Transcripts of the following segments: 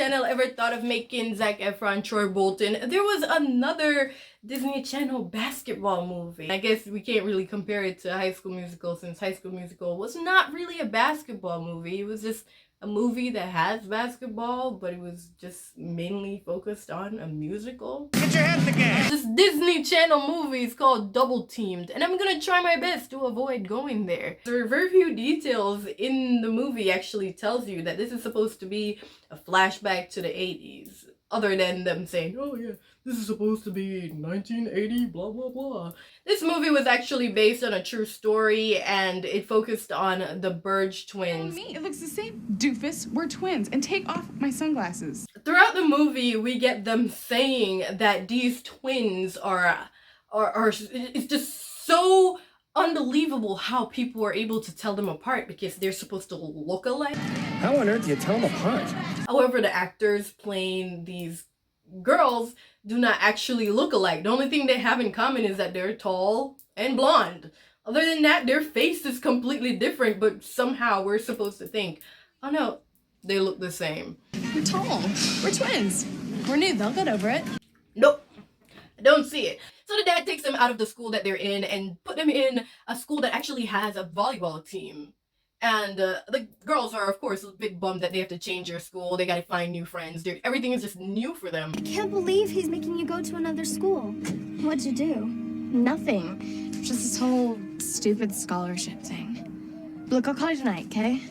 Channel ever thought of making Zac Efron, Troy Bolton, there was another Disney Channel basketball movie. I guess we can't really compare it to High School Musical, since High School Musical was not really a basketball movie. It was just a movie that has basketball, but it was just mainly focused on a musical. Get your head in the game! This Disney Channel movie is called Double Teamed, and I'm gonna try my best to avoid going there. There are very few details in the movie actually tells you that this is supposed to be a flashback to the 80s, other than them saying, oh yeah, this is supposed to be 1980, blah blah blah. This movie was actually based on a true story, and it focused on the Burge Twins. Me, it looks the same. Doofus, we're twins, and take off my sunglasses. Throughout the movie, we get them saying that these twins are it's just so unbelievable how people are able to tell them apart because they're supposed to look alike. How on earth do you tell them apart? However, the actors playing these girls do not actually look alike. The only thing they have in common is that they're tall and blonde. Other than that, their face is completely different, but somehow we're supposed to think, oh no, they look the same. We're tall. We're twins. We're new. They'll get over it. Nope. I don't see it. So the dad takes them out of the school that they're in and put them in a school that actually has a volleyball team. And the girls are, of course, a bit bummed that they have to change their school. They gotta find new friends. Everything is just new for them. I can't believe he's making you go to another school. What'd you do? Nothing. Just this whole stupid scholarship thing. Look, I'll call you tonight, okay?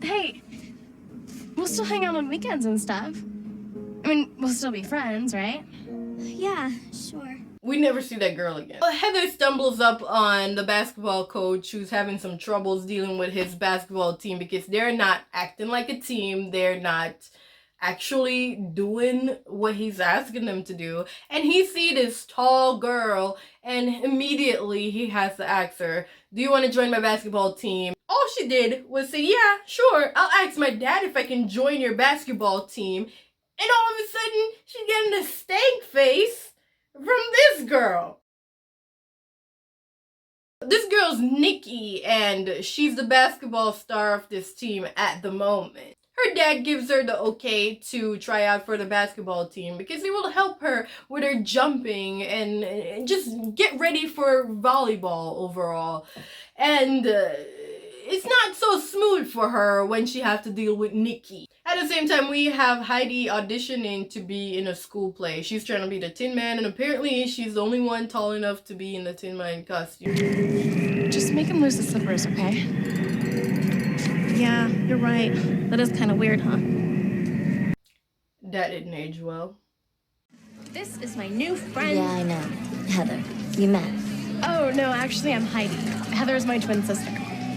Hey, we'll still hang out on weekends and stuff. I mean, we'll still be friends, right? Yeah, sure. We never see that girl again. Well, Heather stumbles up on the basketball coach who's having some troubles dealing with his basketball team because they're not acting like a team. They're not actually doing what he's asking them to do. And he sees this tall girl and immediately he has to ask her, do you want to join my basketball team? All she did was say, yeah, sure, I'll ask my dad if I can join your basketball team. And all of a sudden, she's getting a stank face from this girl. This girl's Nikki, and she's the basketball star of this team at the moment. Her dad gives her the okay to try out for the basketball team because it will help her with her jumping and just get ready for volleyball overall. And it's not so smooth for her when she has to deal with Nikki. At the same time, we have Heidi auditioning to be in a school play. She's trying to be the Tin Man, and apparently she's the only one tall enough to be in the Tin Man costume. Just make him lose the slippers, okay? Yeah, you're right. That is kind of weird, huh? That didn't age well. This is my new friend. Yeah, I know. Heather, you met. Oh, no, actually, I'm Heidi. Heather is my twin sister.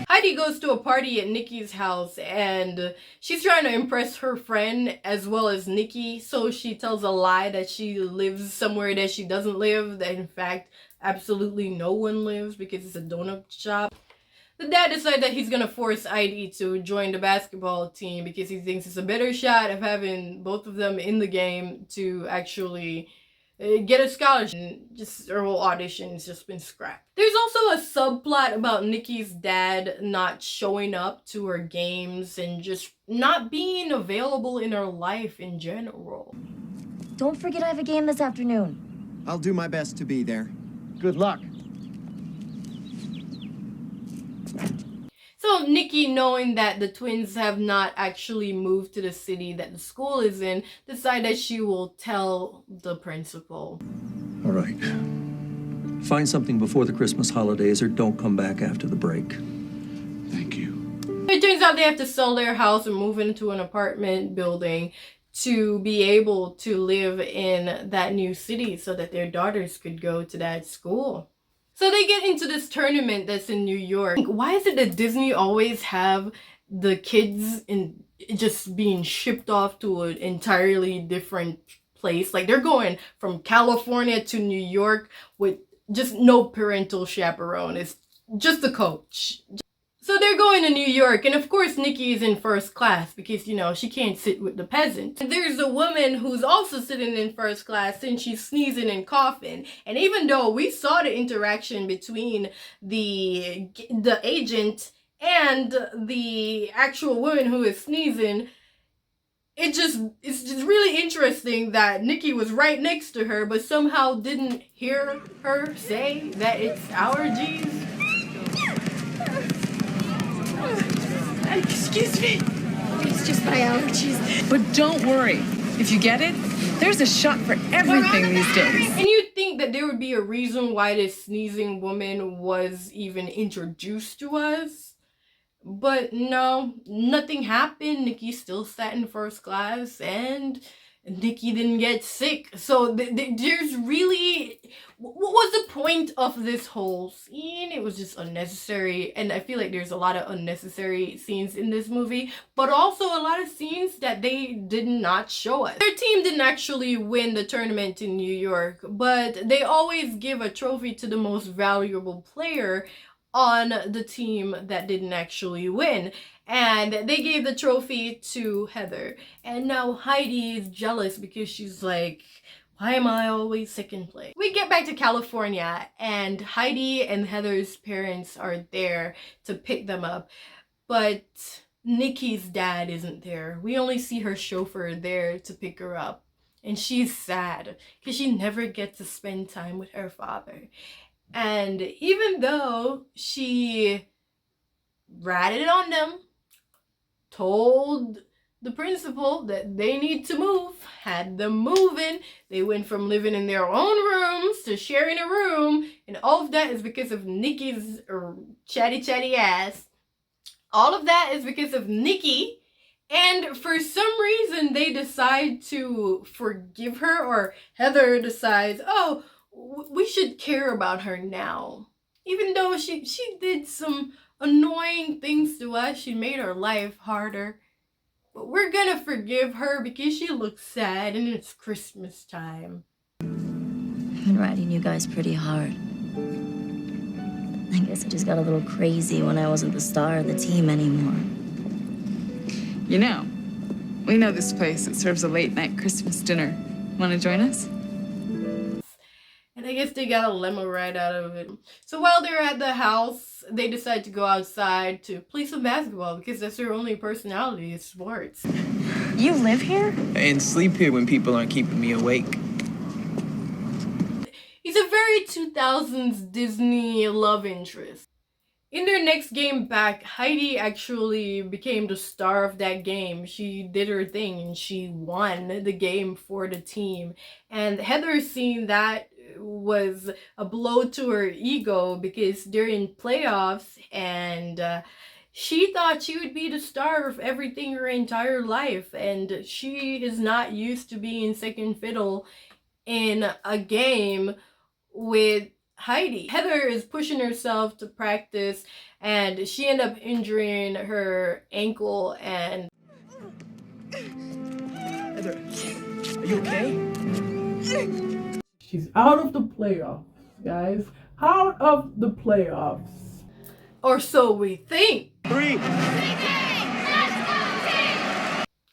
Heidi goes to a party at Nikki's house and she's trying to impress her friend as well as Nikki, so she tells a lie that she lives somewhere that she doesn't live, that in fact absolutely no one lives because it's a donut shop. The dad decides that he's gonna force Heidi to join the basketball team because he thinks it's a better shot of having both of them in the game to actually get a scholarship. Just her whole audition has just been scrapped. There's also a subplot about Nikki's dad not showing up to her games and just not being available in her life in general. Don't forget I have a game this afternoon. I'll do my best to be there. Good luck. So Nikki, knowing that the twins have not actually moved to the city that the school is in, decides that she will tell the principal. All right. Find something before the Christmas holidays or don't come back after the break. Thank you. It turns out they have to sell their house and move into an apartment building to be able to live in that new city so that their daughters could go to that school. So they get into this tournament that's in New York. Why is it that Disney always have the kids in just being shipped off to an entirely different place? Like they're going from California to New York with just no parental chaperone. It's just the coach. So they're going to New York, and of course Nikki is in first class because, you know, she can't sit with the peasant. And there's a woman who's also sitting in first class and she's sneezing and coughing. And even though we saw the interaction between the agent and the actual woman who is sneezing, it's just really interesting that Nikki was right next to her, but somehow didn't hear her say that it's allergies. Excuse me. It's just my allergies. But don't worry. If you get it, there's a shot for everything these days. And you'd think that there would be a reason why this sneezing woman was even introduced to us. But no, nothing happened. Nikki still sat in first class and Nikki didn't get sick. So there's really... What was the point of this whole scene? It was just unnecessary. And I feel like there's a lot of unnecessary scenes in this movie. But also a lot of scenes that they did not show us. Their team didn't actually win the tournament in New York. But they always give a trophy to the most valuable player on the team that didn't actually win. And they gave the trophy to Heather. And now Heidi is jealous because she's like, why am I always second place? We get back to California and Heidi and Heather's parents are there to pick them up. But Nikki's dad isn't there. We only see her chauffeur there to pick her up. And she's sad because she never gets to spend time with her father. And even though she ratted on them, told the principal that they need to move, had them moving, they went from living in their own rooms to sharing a room, and all of that is because of Nikki's chatty ass. All of that is because of Nikki, and for some reason they decide to forgive her, or Heather decides, oh, we should care about her now. Even though she did some annoying things to us, she made our life harder. But we're gonna forgive her because she looks sad and it's Christmas time. I've been riding you guys pretty hard. I guess I just got a little crazy when I wasn't the star of the team anymore. You know, we know this place that serves a late-night Christmas dinner. Want to join us? And I guess they got a limo ride out of it. So while they're at the house, they decide to go outside to play some basketball because that's their only personality is sports. You live here? And sleep here when people aren't keeping me awake. He's a very 2000s Disney love interest. In their next game back, Heidi actually became the star of that game. She did her thing and she won the game for the team. And Heather seeing that was a blow to her ego because they're in playoffs and she thought she would be the star of everything her entire life, and she is not used to being second fiddle in a game with Heidi. Heather is pushing herself to practice and she ended up injuring her ankle. And Heather, are you okay? She's out of the playoffs, guys. Out of the playoffs. or so we think. 3.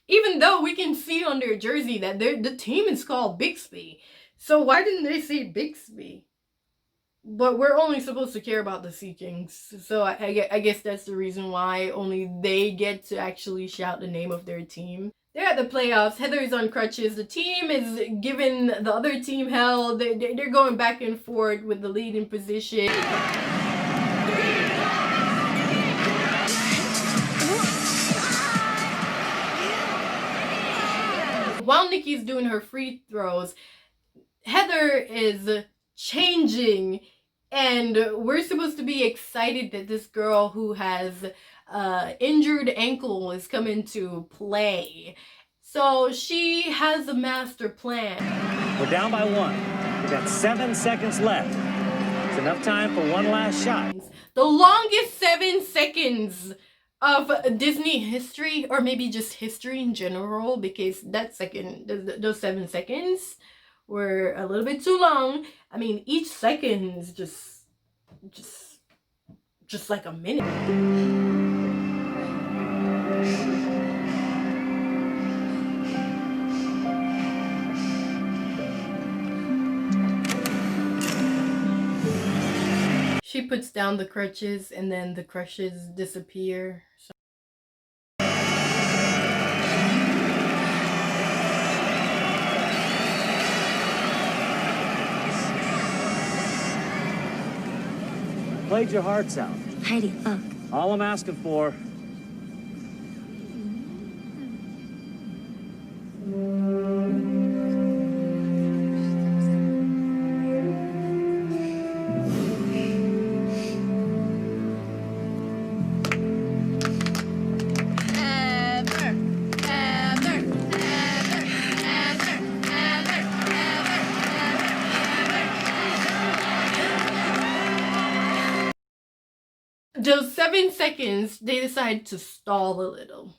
Even though we can see on their jersey that the team is called Bixby. So why didn't they say Bixby? But we're only supposed to care about the Sea Kings. So I guess that's the reason why only they get to actually shout the name of their team. They're at the playoffs. Heather's on crutches. The team is giving the other team hell. They're going back and forth with the leading position. While Nikki's doing her free throws, Heather is changing, and we're supposed to be excited that this girl who has injured ankle is coming to play. So she has a master plan. We're down by 1. We've got 7 seconds left. It's enough time for one last shot. The longest 7 seconds of Disney history, or maybe just history in general, because those 7 seconds were a little bit too long. I mean, each second is just like a minute. She puts down the crutches and then the crutches disappear. So played your hearts out. Heidi, look. All I'm asking for. Those 7 seconds, they decide to stall a little,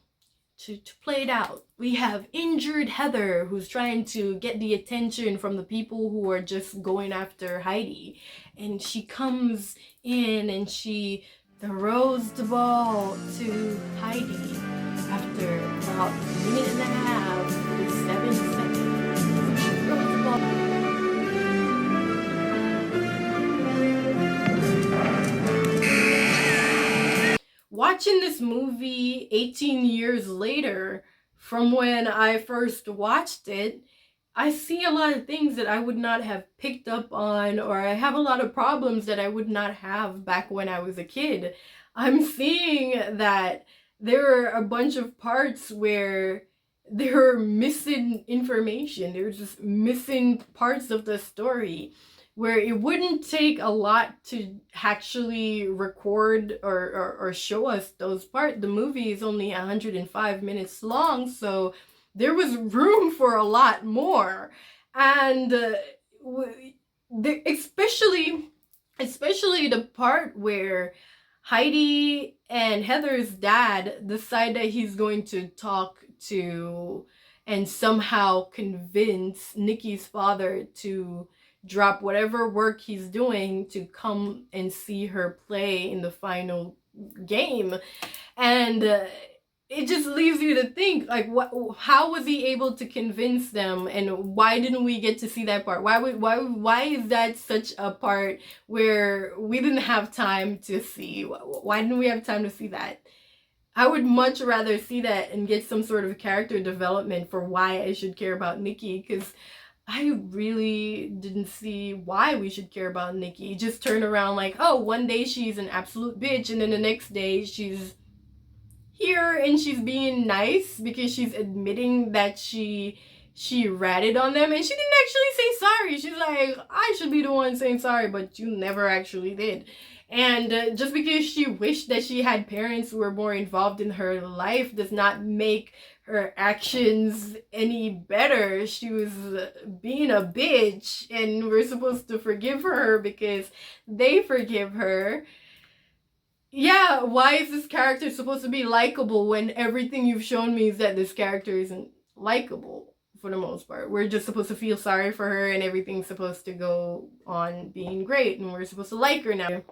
to play it out. We have injured Heather, who's trying to get the attention from the people who are just going after Heidi. And she comes in and she throws the ball to Heidi after about a minute and a half, with 7 seconds. She throws the ball. Watching this movie 18 years later from when I first watched it, I see a lot of things that I would not have picked up on, or I have a lot of problems that I would not have back when I was a kid. I'm seeing that there are a bunch of parts where there are missing information. There's just missing parts of the story, where it wouldn't take a lot to actually record or show us those parts. The movie is only 105 minutes long, so there was room for a lot more. And especially the part where Heidi and Heather's dad decide that he's going to talk to and somehow convince Nikki's father to drop whatever work he's doing to come and see her play in the final game. And it just leaves you to think, like, how was he able to convince them, and why didn't we get to see that part? Why is that such a part where we didn't have time to see? Why didn't we have time to see that? I would much rather see that and get some sort of character development for why I should care about Nikki, because I really didn't see why we should care about Nikki. Just turn around like, oh, one day she's an absolute bitch, and then the next day she's here and she's being nice because she's admitting that she ratted on them, and she didn't actually say sorry. She's like, I should be the one saying sorry, but you never actually did. And just because she wished that she had parents who were more involved in her life does not make her actions any better. She was being a bitch, and we're supposed to forgive her because they forgive her. Yeah, why is this character supposed to be likable when everything you've shown me is that this character isn't likable for the most part? We're just supposed to feel sorry for her, and everything's supposed to go on being great, and we're supposed to like her now.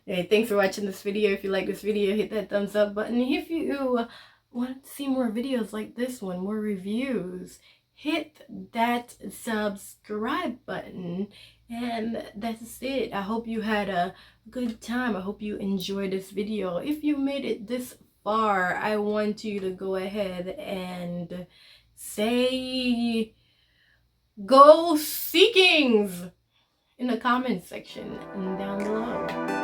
Hey, thanks for watching this video. If you like this video, hit that thumbs up button. If you want to see more videos like this one, more reviews, hit that subscribe button. And that's it. I hope you had a good time. I hope you enjoyed this video. If you made it this far, I want you to go ahead and say go Seekings in the comments section and down below.